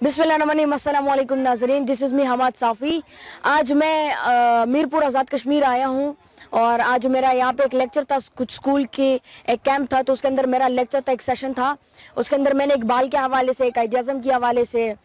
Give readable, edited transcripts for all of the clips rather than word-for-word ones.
बिस्मिल्लाहिर्रहमानिर्रहीम, अस्सलाम वालेकुम नाज़रीन, दिस इज़ मी हमाद साफ़ी। आज मैं मीरपुर आज़ाद कश्मीर आया हूँ और आज मेरा यहाँ पे एक लेक्चर था, कुछ स्कूल के एक कैंप था, तो उसके अंदर मेरा लेक्चर था, एक सेशन था। उसके अंदर मैंने इकबाल के हवाले से, कायद आज़म के हवाले से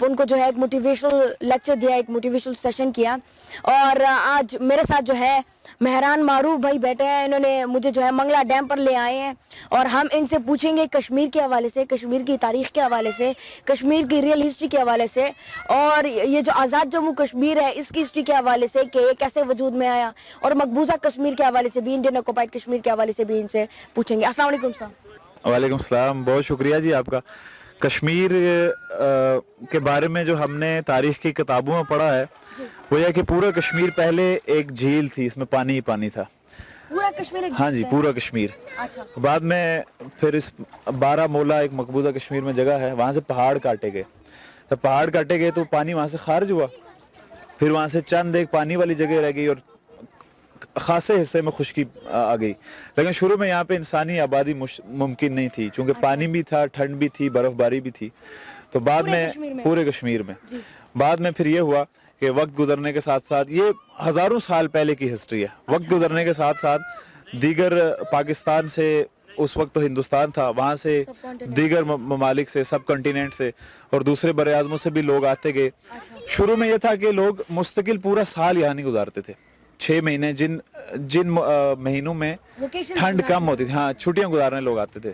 उनको जो है एक मोटिवेशनल लेक्चर दिया, एक मोटिवेशनल सेशन किया। और आज मेरे साथ जो है मेहरान मारूफ भाई बैठे हैं, इन्होंने मुझे जो है मंगला डैम पर ले आए हैं और हम इनसे पूछेंगे कश्मीर के हवाले से, कश्मीर की तारीख़ के हवाले से, कश्मीर की रियल हिस्ट्री के हवाले से और ये जो आज़ाद जम्मू कश्मीर है इसकी हिस्ट्री के हवाले से कि ये कैसे वजूद में आया, और मकबूजा कश्मीर के हवाले से भी, इंडियन ऑक्युपाइड कश्मीर के हवाले से भी इनसे पूछेंगे। अस्सलाम वालेकुम साहब। वालेकुम सलाम, बहुत शुक्रिया जी आपका। कश्मीर के बारे में जो हमने तारीख़ की किताबों में पढ़ा है वो यह कि पूरा कश्मीर पहले एक झील थी, इसमें पानी ही पानी था। पूरा कश्मीर? हाँ जी, पूरा कश्मीर। अच्छा। बाद में फिर इस 12 मोला एक मकबूजा कश्मीर में जगह है, वहाँ से पहाड़ काटे गए। जब पहाड़ काटे गए तो पानी वहाँ से खारिज हुआ, फिर वहाँ से चंद एक पानी वाली जगह रह गई और खासे हिस्से में खुश्की आ गई। लेकिन शुरू में यहाँ पे इंसानी आबादी मुमकिन नहीं थी, क्योंकि पानी भी था, ठंड भी थी, बर्फबारी भी थी। तो बाद में पूरे कश्मीर में बाद में फिर ये हुआ कि वक्त गुजरने के साथ साथ, ये हज़ारों साल पहले की हिस्ट्री है, वक्त गुजरने के साथ साथ दीगर पाकिस्तान से, उस वक्त तो हिंदुस्तान था, वहाँ से दीगर ममालिक से, सब कॉन्टिनेंट से और दूसरे बर आज़मों से भी लोग आते गए। शुरू में ये था कि लोग मुस्तकिल पूरा साल यहाँ नहीं गुजारते थे, 6 महीने जिन महीनों में ठंड कम होती थी, हाँ, छुट्टियां गुजारने लोग आते थे।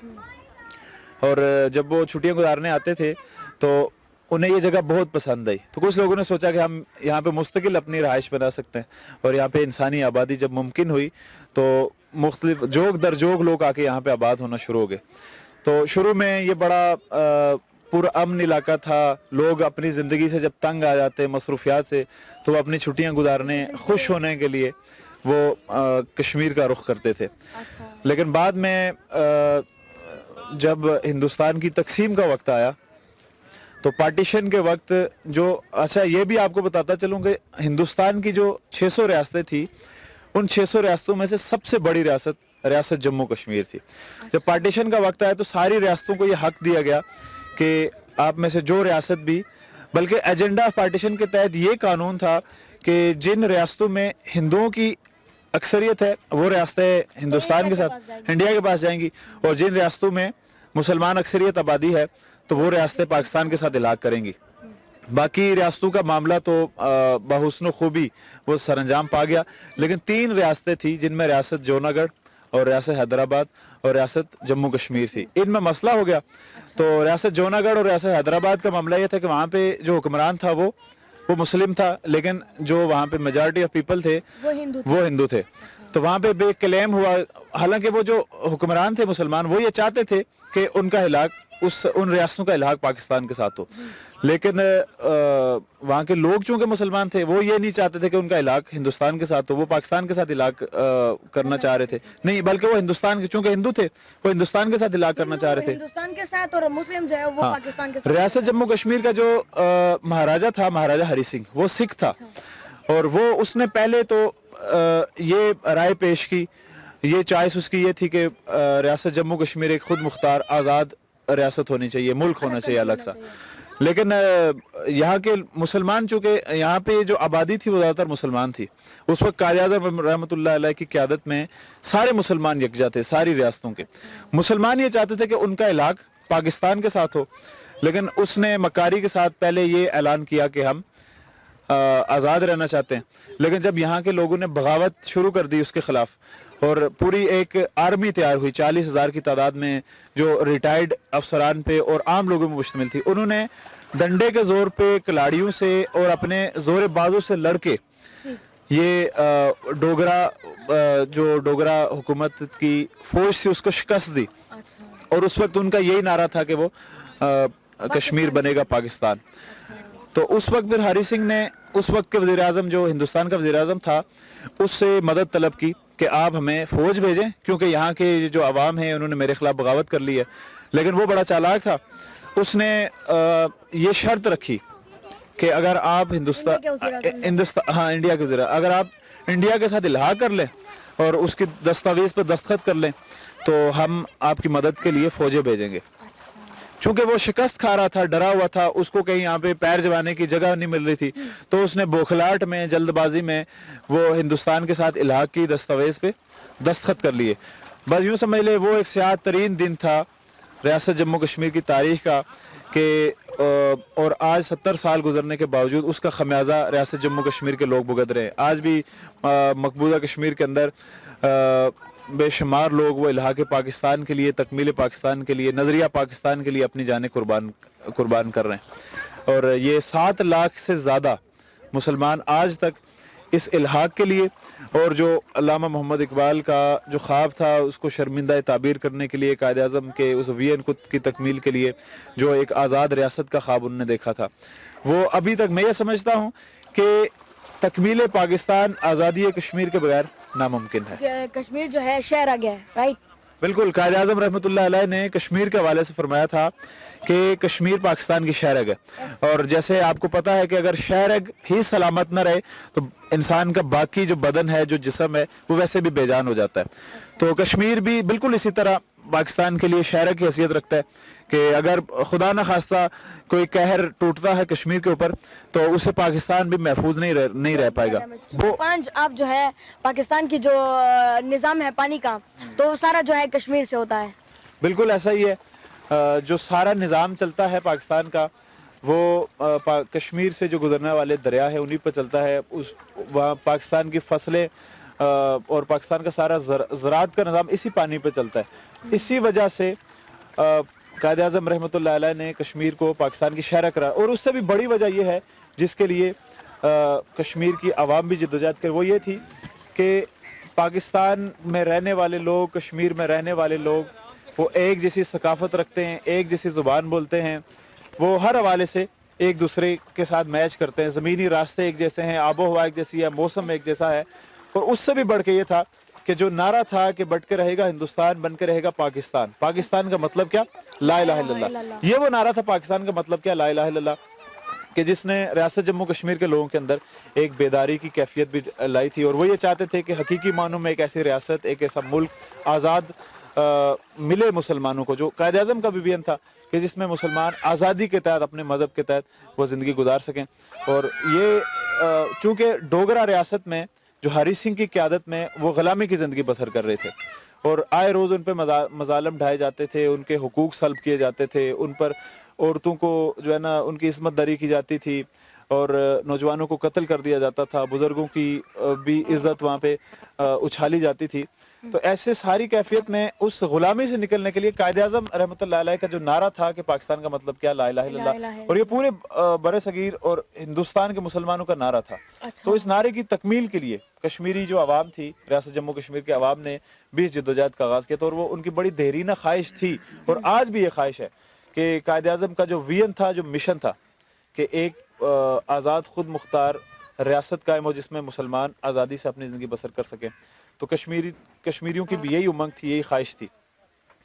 और जब वो छुट्टियां गुजारने आते थे तो उन्हें ये जगह बहुत पसंद आई, तो कुछ लोगों ने सोचा कि हम यहाँ पे मुस्तकिल अपनी रहाइश बना सकते हैं। और यहाँ पे इंसानी आबादी जब मुमकिन हुई तो मुख्तलिफ जोग दर जोग लोग आके यहाँ पे आबाद होना शुरू हो गए। तो शुरू में ये बड़ा पूरा अमन इलाका था, लोग अपनी ज़िंदगी से जब तंग आ जाते मसरूफियात से तो वो अपनी छुट्टियां गुजारने, खुश होने के लिए वो कश्मीर का रुख करते थे। लेकिन बाद में जब हिंदुस्तान की तकसीम का वक्त आया तो पार्टीशन के वक्त जो, अच्छा ये भी आपको बताता चलूँ कि हिंदुस्तान की जो 600 रियासतें थी, उन 600 रियासतों में से सबसे बड़ी रियासत जम्मू कश्मीर थी। जब पार्टीशन का वक्त आया तो सारी रियासतों को ये हक दिया गया कि आप में से जो रियासत भी, बल्कि एजेंडा ऑफ पार्टीशन के तहत ये कानून था कि जिन रियासतों में हिंदुओं की अक्सरियत है वो रियासतें हिंदुस्तान के साथ, इंडिया के पास जाएंगी, और जिन रियासतों में मुसलमान अक्सरियत आबादी है तो वो रियासतें पाकिस्तान के साथ इलाक़ करेंगी। बाकी रियासतों का मामला तो बहुस्न खूबी वो सरंजाम पा गया। लेकिन 3 रियासतें थी जिनमें रियासत जूनागढ़ और रियासत हैदराबाद और रियासत जम्मू कश्मीर थी, इनमें मसला हो गया। तो रियासत जूनागढ़ और रियासत हैदराबाद का मामला ये था कि वहाँ पे जो हुक्मरान था वो मुस्लिम था, लेकिन जो वहाँ पे मेजॉरिटी ऑफ पीपल थे वो हिंदू थे। तो वहाँ पे बे क्लेम हुआ, हालांकि वो जो हुक्मरान थे मुसलमान, वो ये चाहते थे कि उनका इलाक़ उन रियासतों का इलाक़ पाकिस्तान के साथ हो, लेकिन वहाँ के लोग चूंकि मुसलमान थे वो ये नहीं चाहते थे कि उनका इलाक़ हिंदुस्तान के साथ हो, वो पाकिस्तान के साथ इलाक़ करना चाह रहे थे। नहीं, बल्कि वो हिंदुस्तान के, चूंकि हिंदू थे, वो हिंदुस्तान के साथ इलाक़ करना चाह रहे थे, हिंदुस्तान के साथ, और मुस्लिम जो है वो पाकिस्तान के साथ। रियासत जम्मू कश्मीर का जो महाराजा था, महाराजा हरी सिंह, वो सिख था और वो उसने पहले तो ये राय पेश की, ये चॉइस उसकी ये थी कि रियासत जम्मू कश्मीर एक खुद मुख्तार आज़ाद रियासत होनी चाहिए, मुल्क होना चाहिए अलग सा। लेकिन यहाँ के मुसलमान, चूंकि यहाँ पे जो आबादी थी वो ज़्यादातर मुसलमान थी, उस वक्त कायद आज़म रहमतुल्लाह अलैह की क़यादत में सारे मुसलमान यकजा थे, सारी रियासतों के मुसलमान ये चाहते थे कि उनका इलाक़ पाकिस्तान के साथ हो। लेकिन उसने मकारी के साथ पहले ये ऐलान किया कि हम आज़ाद रहना चाहते हैं। लेकिन जब यहाँ के लोगों ने बगावत शुरू कर दी उसके ख़िलाफ़ और पूरी एक आर्मी तैयार हुई 40,000 की तादाद में, जो रिटायर्ड अफसरान पे और आम लोगों में मुश्तमिल थी, उन्होंने डंडे के जोर पे, कलाड़ियों से और अपने जोर बाजू से लड़के ये जो डोगरा हुकूमत की फौज थी उसको शिकस्त दी। और उस वक्त उनका यही नारा था कि वो कश्मीर बनेगा पाकिस्तान। तो उस वक्त फिर हरी सिंह ने, उस वक्त के वज़ीर आज़म जो हिंदुस्तान का वज़ीर आज़म था, उससे मदद तलब की कि आप हमें फ़ौज भेजें, क्योंकि यहाँ के जो अवाम है उन्होंने मेरे खिलाफ बगावत कर ली है। लेकिन वो बड़ा चालाक था, उसने ये शर्त रखी कि अगर आप इंडिया के वज़ीर, अगर आप इंडिया के साथ इल्हाक़ कर लें और उसकी दस्तावेज़ पर दस्तखत कर लें तो हम आपकी मदद के लिए फ़ौजें भेजेंगे। चूंकि वो शिकस्त खा रहा था, डरा हुआ था, उसको कहीं यहाँ पे पैर जमाने की जगह नहीं मिल रही थी, तो उसने बौखलाहट में, जल्दबाजी में वो हिंदुस्तान के साथ इल्हाक की दस्तावेज पे दस्तखत कर लिए। बस यूं समझ ले वो एक सियात तरीन दिन था रियासत जम्मू कश्मीर की तारीख का कि और आज 70 साल गुजरने के बावजूद उसका खमियाजा रियासत जम्मू कश्मीर के लोग भुगत रहे हैं। आज भी मकबूजा कश्मीर के अंदर बेशुमार लोग वो इल्हाक पाकिस्तान के लिए, तकमील पाकिस्तान के लिए, नजरिया पाकिस्तान के लिए अपनी जानें कुर्बान कर रहे हैं। और ये 7 लाख से ज़्यादा मुसलमान आज तक इस इल्हाक के लिए, और जो अल्लामा मोहम्मद इकबाल का जो ख्वाब था उसको शर्मिंदा ताबीर करने के लिए, कायद आज़म के उस विजन की तकमील के लिए जो एक आज़ाद रियासत का ख्वाब उन्होंने देखा था, वो अभी तक मैं ये समझता हूँ कि तकमील पाकिस्तान, आज़ादी कश्मीर के बगैर नामुमकिन है। कश्मीर जो है शहर आ गया है, राइट? बिल्कुल, कायद आज़म रहमतुल्लाह अलैह ने कश्मीर के हवाले से फरमाया था कि कश्मीर पाकिस्तान की शहरग है, और जैसे आपको पता है कि अगर शहरग ही सलामत न रहे तो इंसान का बाकी जो बदन है, जो जिस्म है, वो वैसे भी बेजान हो जाता है। तो कश्मीर भी बिल्कुल इसी तरह पाकिस्तान के लिए शहरग की हैसियत रखता है कि अगर खुदा न खास्ता कोई कहर टूटता है कश्मीर के ऊपर तो उसे पाकिस्तान भी महफूज नहीं रह पाएगा। वो पांच आप जो है पाकिस्तान की जो निज़ाम है पानी का, तो वो सारा जो है कश्मीर से होता है। बिल्कुल ऐसा ही है, जो सारा निज़ाम चलता है पाकिस्तान का वो कश्मीर से जो गुजरने वाले दरिया है उन्हीं पर चलता है। उस वहाँ पाकिस्तान की फसलें और पाकिस्तान का सारा ज़राअत का निज़ाम इसी पानी पे चलता है। इसी वजह से कायद आज़म रहमतुल्लाह अलैह ने कश्मीर को पाकिस्तान की शहर करार, और उससे भी बड़ी वजह यह है जिसके लिए कश्मीर की आवाम भी जद्दोजहद कर, वो ये थी कि पाकिस्तान में रहने वाले लोग, कश्मीर में रहने वाले लोग, वो एक जैसी सकाफत रखते हैं, एक जैसी ज़ुबान बोलते हैं, वो हर हवाले से एक दूसरे के साथ मैच करते हैं, ज़मीनी रास्ते एक जैसे हैं, आबो हवा एक जैसी है, मौसम एक जैसा है। और उससे भी बढ़ के ये था कि जो नारा था कि बढ़ के रहेगा हिंदुस्तान, बन के रहेगा पाकिस्तान। पाकिस्तान का मतलब क्या? ला इलाहा इल्लल्लाह। ये वो नारा था, पाकिस्तान का मतलब क्या? ला इलाहा इल्लल्लाह, कि जिसने रियासत जम्मू कश्मीर के लोगों के अंदर एक बेदारी की कैफियत भी लाई थी। और वो ये चाहते थे कि हकीकी मानों में एक ऐसी रियासत, एक ऐसा मुल्क आज़ाद मिले मुसलमानों को, जो कायद आज़म का भी विजन था कि जिसमें मुसलमान आज़ादी के तहत, अपने मज़हब के तहत वो ज़िंदगी गुजार सकें। और ये चूँकि डोगरा रियासत में जो हरी सिंह की क़यादत में वो ग़ुलामी की ज़िंदगी बसर कर रहे थे, और आए रोज़ उन पर मज़ालम ढाए जाते थे, उनके हुकूक सल्ब किए जाते थे, उन पर औरतों को जो है ना उनकी इस्मत दरी की जाती थी, और नौजवानों को कत्ल कर दिया जाता था, बुजुर्गों की भी इज़्ज़त वहाँ पे उछाली जाती थी। तो ऐसे सारी कैफियत में उस गुलामी से निकलने के लिए कायद आज़म रहमतुल्लाह अलैह का जो नारा था कि पाकिस्तान का मतलब क्या? ला इलाहा इल्लल्लाह, और ये पूरे बड़े सगीर और हिंदुस्तान के मुसलमानों का नारा था। तो इस नारे की तकमील के लिए कश्मीरी जो आवाम थी, रियासत जम्मू कश्मीर के आवाम ने भी इस जद्दोजहद का आगाज़ किया था, और वो उनकी बड़ी देरीना ख्वाहिश थी, और आज भी ये ख्वाहिश है कि कायद आज़म का जो विजन था, जो मिशन था कि एक आज़ाद खुद मुख्तार रियासत कायम हो जिसमें मुसलमान आज़ादी से अपनी ज़िंदगी बसर कर सकें। तो कश्मीरियों की भी यही उमंग थी, यही ख्वाहिश थी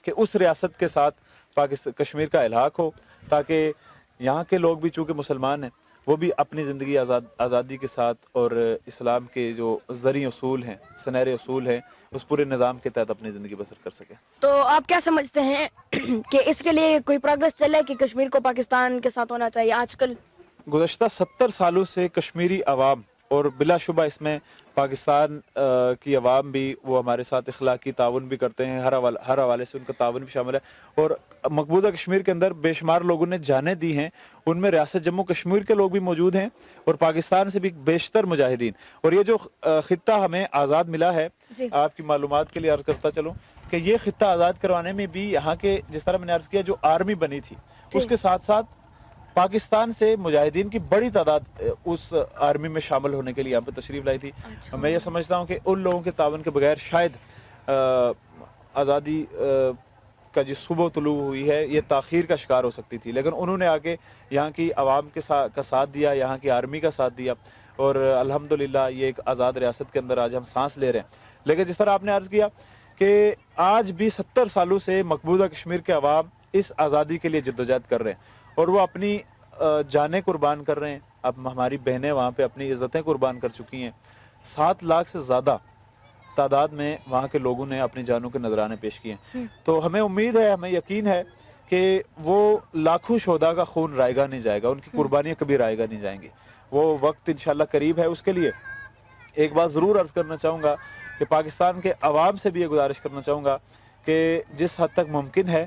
कि उस रियासत के साथ पाकिस्तान कश्मीर का इल्हाक हो, ताकि यहाँ के लोग भी चूँकि मुसलमान हैं वो भी अपनी ज़िंदगी आज़ादी के साथ और इस्लाम के जो ज़री उसूल हैं, सुनहरे उसूल हैं, उस पूरे निज़ाम के तहत अपनी ज़िंदगी बसर कर सकें। तो आप क्या समझते हैं कि इसके लिए कोई प्रोग्रेस चले कि कश्मीर को पाकिस्तान के साथ होना चाहिए? आजकल गुज़श्ता 70 सालों से कश्मीरी अवाम, और बिलाशुबा इसमें पाकिस्तान की अवाम भी, वो हमारे साथ इखलाकी ताउन भी करते हैं, हर हवाले से उनका ताउन भी शामिल है। और मकबूजा कश्मीर के अंदर बेशुमार लोगों ने जानें दी हैं, उनमें रियासत जम्मू कश्मीर के लोग भी मौजूद हैं और पाकिस्तान से भी बेशतर मुजाहिदीन। और ये जो खित्ता हमें आज़ाद मिला है, आपकी मालूमात के लिए अर्ज़ करता चलूँ कि ये खित्ता आज़ाद करवाने में भी यहाँ के, जिस तरह मैंने अर्ज़ किया, जो आर्मी बनी थी उसके साथ साथ पाकिस्तान से मुजाहिदीन की बड़ी तादाद उस आर्मी में शामिल होने के लिए यहाँ पे तशरीफ लाई थी। मैं ये समझता हूँ कि उन लोगों के तावन के बगैर शायद आज़ादी का जो सुबह तुलू हुई है ये ताख़ीर का शिकार हो सकती थी, लेकिन उन्होंने आके यहाँ की आवाम के का साथ दिया, यहाँ की आर्मी का साथ दिया, और अल्हम्दुलिल्लाह ये एक आज़ाद रियासत के अंदर आज हम सांस ले रहे हैं। लेकिन जिस तरह आपने अर्ज़ किया कि आज भी 70 सालों से मकबूजा कश्मीर के अवाम इस आज़ादी के लिए जद्दोजहद कर रहे हैं, और वो अपनी जानें कुर्बान कर रहे हैं। अब हमारी बहनें वहाँ पे अपनी इज़्ज़तें कुर्बान कर चुकी हैं। 7 लाख से ज़्यादा तादाद में वहाँ के लोगों ने अपनी जानों के नजराने पेश किए हैं। तो हमें उम्मीद है, हमें यकीन है کہ وہ لاکھوں شہداء کا خون رائگاں نہیں جائے گا, ان کی قربانیاں کبھی رائگاں نہیں جائیں گی. وہ وقت انشاءاللہ قریب ہے. اس کے لیے ایک بات ضرور عرض کرنا چاہوں گا کہ پاکستان کے عوام سے بھی یہ گزارش کرنا چاہوں گا کہ جس حد تک ممکن ہے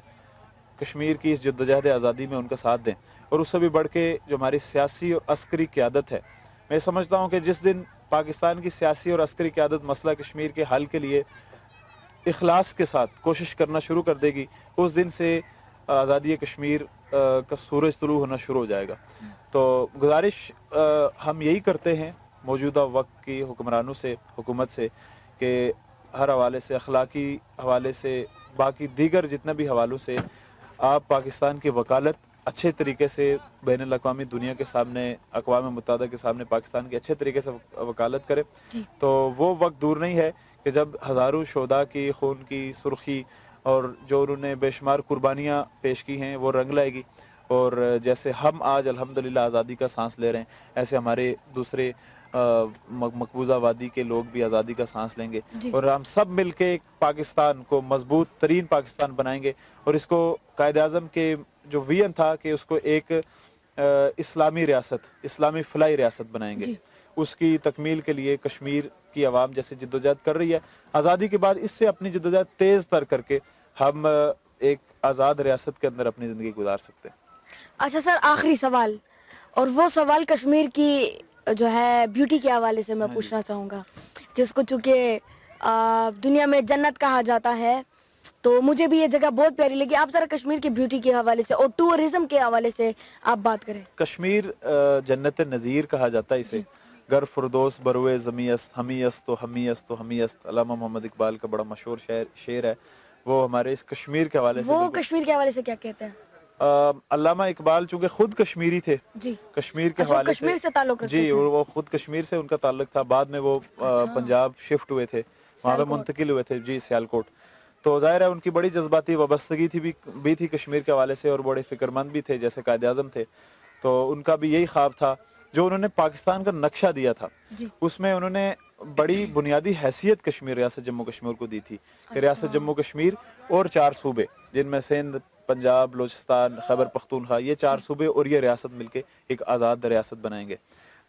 کشمیر کی اس جدوجہد آزادی میں ان کا ساتھ دیں. اور اس سے بھی بڑھ کے جو ہماری سیاسی اور عسکری قیادت ہے, میں سمجھتا ہوں کہ جس دن پاکستان کی سیاسی اور عسکری قیادت مسئلہ کشمیر کے حل کے لیے اخلاص کے ساتھ کوشش کرنا شروع کر دے گی, اس دن سے آزادی کشمیر کا سورج طلوع ہونا شروع ہو جائے گا. تو گزارش ہم یہی کرتے ہیں موجودہ وقت کی حکمرانوں سے, حکومت سے, کہ ہر حوالے سے, اخلاقی حوالے سے, باقی دیگر جتنے بھی حوالوں سے آپ پاکستان کی وکالت اچھے طریقے سے بین الاقوامی دنیا کے سامنے, اقوام متحدہ کے سامنے پاکستان کی اچھے طریقے سے وکالت کرے. تو وہ وقت دور نہیں ہے کہ جب ہزاروں شہداء کی خون کی سرخی اور جو انہوں نے بے شمار قربانیاں پیش کی ہیں وہ رنگ لائے گی. اور جیسے ہم آج الحمدللہ آزادی کا سانس لے رہے ہیں, ایسے ہمارے دوسرے مقبوضہ وادی کے لوگ بھی آزادی کا سانس لیں گے. اور ہم سب مل کے ایک پاکستان کو مضبوط ترین پاکستان بنائیں گے. اور اس کو قائد اعظم کے جو ویژن تھا کہ اس کو ایک اسلامی ریاست, اسلامی فلاحی ریاست بنائیں گے, اس کی تکمیل کے لیے کشمیر کی عوام جیسے جدوجہد کر رہی ہے, آزادی کے بعد اس سے اپنی جدوجہد تیز تر کر کے ہم ایک آزاد ریاست کے اندر اپنی زندگی گزار سکتے ہیں. اچھا سر, آخری سوال, اور وہ سوال کشمیر کی جو ہے بیوٹی کے حوالے سے میں پوچھنا چاہوں گا, جس کو چونکہ دنیا میں جنت کہا جاتا ہے, تو مجھے بھی یہ جگہ بہت پیاری لگی. آپ ذرا کشمیر کی بیوٹی کے حوالے سے اور ٹورزم کے حوالے سے آپ بات کریں. کشمیر جنت نظیر کہا جاتا ہے اسے. گر فردوس بروئے زمی است, ہمی است تو ہمی است تو ہمی است, علامہ محمد اقبال کا بڑا مشہور شعر ہے, وہ ہمارے اس کشمیر کے حوالے سے. وہ کشمیر کے حوالے سے کیا کہتے ہیں؟ علامہ اقبال چونکہ خود کشمیری تھے, جی, کشمیر کے حوالے کشمیر سے تعلق رکھتے جی, تھے. اور وہ خود کشمیر سے ان کا تعلق تھا. بعد میں وہ پنجاب شفٹ ہوئے تھے, وہاں پہ منتقل ہوئے تھے. جی, سیالکوٹ. تو ظاہر ہے ان کی بڑی جذباتی وابستگی بھی تھی کشمیر کے حوالے سے, اور بڑے فکر مند بھی تھے جیسے قائد اعظم تھے. تو ان کا بھی یہی خواب تھا جو انہوں نے پاکستان کا نقشہ دیا تھا, اس میں انہوں نے بڑی بنیادی حیثیت کشمیر, ریاست جموں کشمیر کو دی تھی کہ ریاست جموں کشمیر اور 4 صوبے جن میں سندھ, پنجاب, بلوچستان, خیبر پختونخوا, یہ 4 صوبے اور یہ ریاست مل کے ایک آزاد ریاست بنائیں گے.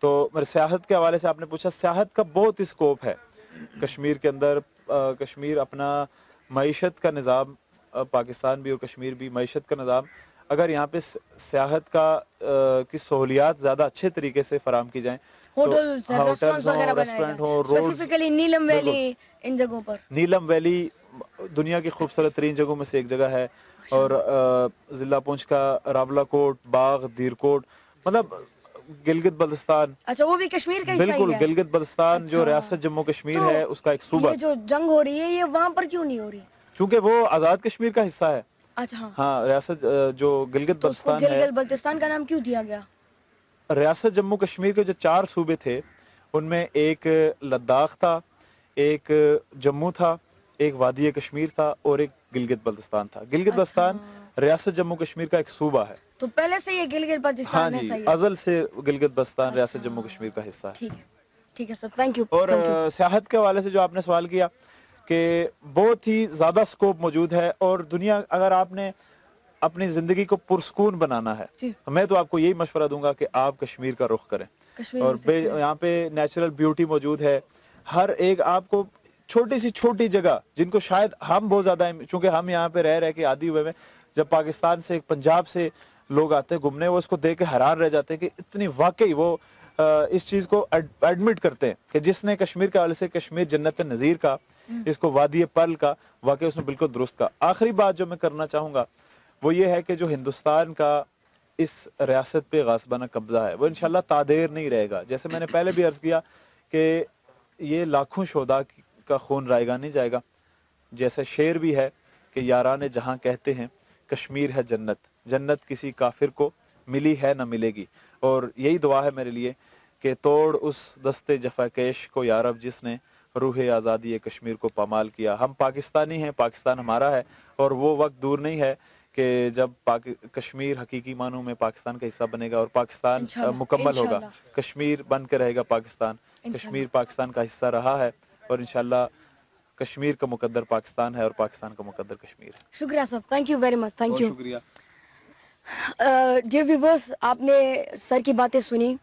تو سیاحت کے حوالے سے آپ نے پوچھا, سیاحت کا بہت ہی اسکوپ ہے کشمیر کے اندر. کشمیر اپنا معیشت کا نظام, پاکستان بھی اور کشمیر بھی, معیشت کا نظام اگر یہاں پہ سیاحت کا کی سہولیات زیادہ اچھے طریقے سے فراہم کی جائیں, ہوٹلز, ریسٹورنٹ ہوں, اسپیسیفکلی نیلم ویلی, ان جگہوں پر. نیلم ویلی دنیا کی خوبصورت ترین جگہوں میں سے ایک جگہ ہے, اور ضلع پونچھ کا راولا کوٹ, باغ, دیر کوٹ, مطلب گلگت بلتستان. اچھا, وہ بھی کشمیر کا حصہ ہی ہے. بالکل, گلگت بلتستان جو ریاست جموں کشمیر ہے اس کا ایک صوبہ. یہ جو جنگ ہو رہی ہے یہ وہاں پر کیوں نہیں ہو رہی؟ چونکہ وہ آزاد کشمیر کا حصہ ہے. اچھا, ہاں, ریاست جو گلگت بلتستان ہے, گلگت بلتستان کا نام کیوں دیا گیا؟ ریاست جموں کشمیر کے جو 4 صوبے تھے ان میں ایک لداخ تھا, ایک جموں تھا, ایک وادی کشمیر تھا, اور ایک گلگت بلتستان تھا. گلگت بلتستان ریاست جموں کشمیر کا ایک صوبہ ہے. تو پہلے سے یہ گلگت بلتستان ہے. ہاں جی, ازل سے گلگت بلتستان ریاست جموں کشمیر کا حصہ ہے. ٹھیک ہے سر, تھینک یو. اور سیاحت کے حوالے سے جو آپ نے سوال کیا کہ بہت ہی زیادہ سکوپ موجود ہے, اور دنیا اگر آپ نے اپنی زندگی کو پرسکون بنانا ہے تو میں تو آپ کو یہی مشورہ دوں گا کہ آپ کشمیر کا رخ کریں. اور یہاں پہ نیچرل بیوٹی موجود ہے, ہر ایک آپ کو چھوٹی سی چھوٹی جگہ جن کو شاید ہم بہت زیادہ, چونکہ ہم یہاں پہ رہ کے عادی ہوئے ہیں, جب پاکستان سے, پنجاب سے لوگ آتے ہیں گھومنے, وہ اس کو دیکھ کے حیران رہ جاتے ہیں کہ اتنی, واقعی وہ اس چیز کو ایڈمٹ کرتے ہیں کہ جس نے کشمیر کے حوالے سے کشمیر جنت نظیر کا, اس کو وادی پرل کا, واقعی اس نے بالکل درست کا. آخری بات جو میں کرنا چاہوں گا وہ یہ ہے کہ جو ہندوستان کا اس ریاست پہ غاصبانہ قبضہ ہے وہ انشاءاللہ تادیر نہیں رہے گا. جیسے میں نے پہلے بھی عرض کیا کہ یہ لاکھوں شہداء کا خون رائگاں نہیں جائے گا. جیسے شعر بھی ہے کہ یاران جہاں کہتے ہیں کشمیر ہے جنت, جنت کسی کافر کو ملی ہے نہ ملے گی. اور یہی دعا ہے میرے لیے کہ توڑ اس دستے جفاکیش کو یارب جس نے روح آزادی کشمیر کو پامال کیا. ہم پاکستانی ہیں, پاکستان ہمارا ہے, اور وہ وقت دور نہیں ہے کہ جب کشمیر حقیقی معنوں میں پاکستان کا حصہ بنے گا اور پاکستان مکمل ہوگا. کشمیر بن کے رہے گا پاکستان, کشمیر پاکستان کا حصہ رہا ہے, اور انشاءاللہ کشمیر کا مقدر پاکستان ہے اور پاکستان کا مقدر کشمیر ہے. شکریہ صاحب, thank you very much. Thank you. شکریہ. डियर व्यूवर्स, आपने सर की बातें सुनी,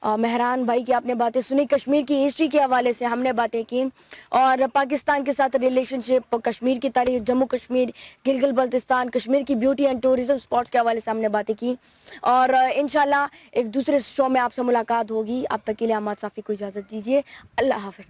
मेहरान भाई की आपने बातें सुनी, कश्मीर की हिस्ट्री के हवाले से हमने बातें की, और पाकिस्तान के साथ रिलेशनशिप, कश्मीर की तारीख, जम्मू कश्मीर, गिलगित बल्तिस्तान, कश्मीर की ब्यूटी एंड टूरिज्म स्पॉट्स के हवाले से हमने बातें की। और इंशाल्लाह एक दूसरे शो में आपसे मुलाकात होगी। अब तक के लिए अहमद साफ़ी को इजाज़त दीजिए। अल्लाह हाफ़िज़।